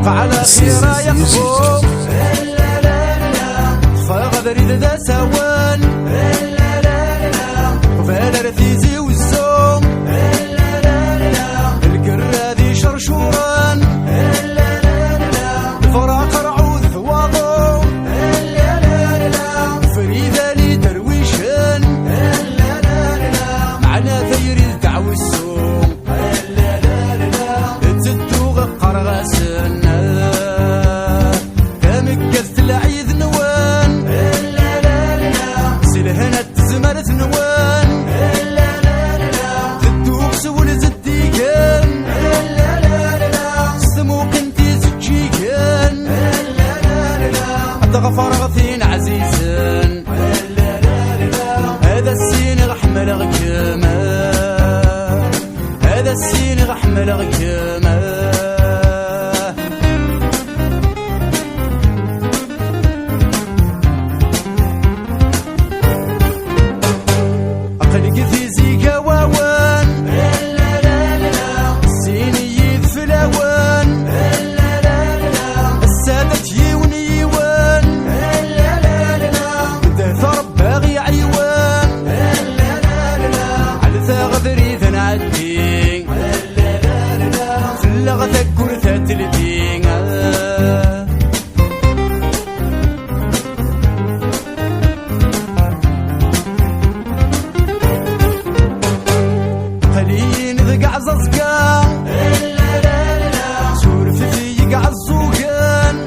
على خير يخبو فغدر ذا سوان وفال رثيزي والزوم القرادي شرشوران الفراق رعود ثواضو فريدة لي درويشان معنا ثيري الدعوة السوم تدوغ قرغاسن تمكزت العيد نوان سلهنا تزمرت نوان تدوغ سول زديكان سموك انتي زجيكان غفر غثين عزيزان هذا السين غحمل غكما هذا السين غحمل غكما أقلق في زيكا واوان السيني يدفلاوان السادة يوني باغي عيوان على ثغذري ذنعدي في اللغة كرثة تلدي قليين ذقع ززقا سورف في يقع الزوقان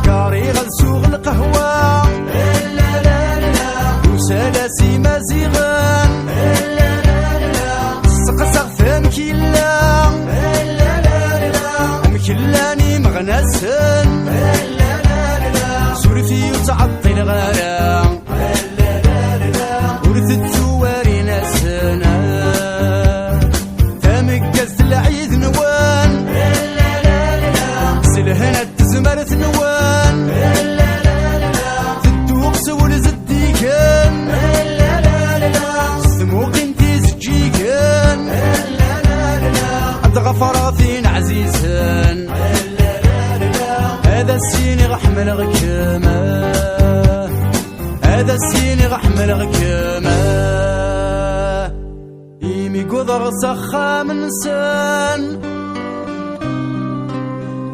قاري غلسوغ القهوة سلاسي مزيغان سقسق ثام كلا مكلاني مغنسن سورتي وتعطي الغرام ورث الثواري ناسنا ثامكزت العيد نوان سلهنا تزمرت نوان تدوق سول زديكان سموك انتي زجيكان غفراثين عزيزان هذا السين غحمل غكما هذا السين غحمل غكما يمي قدر سخا من سان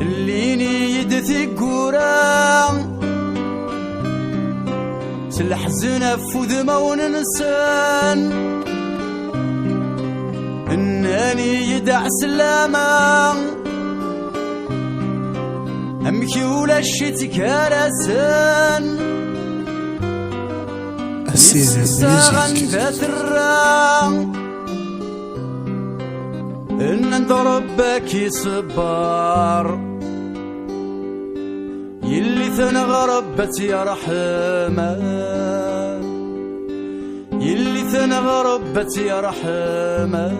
الليني يدثي قرام سلحزن فذما وننسان انني يدع سلاما امكي ولا شتي كارسان الساغن فترا ان انت ربك يصبر يلي ثنغربت يا رحمة يلي ثنغربت يا رحمة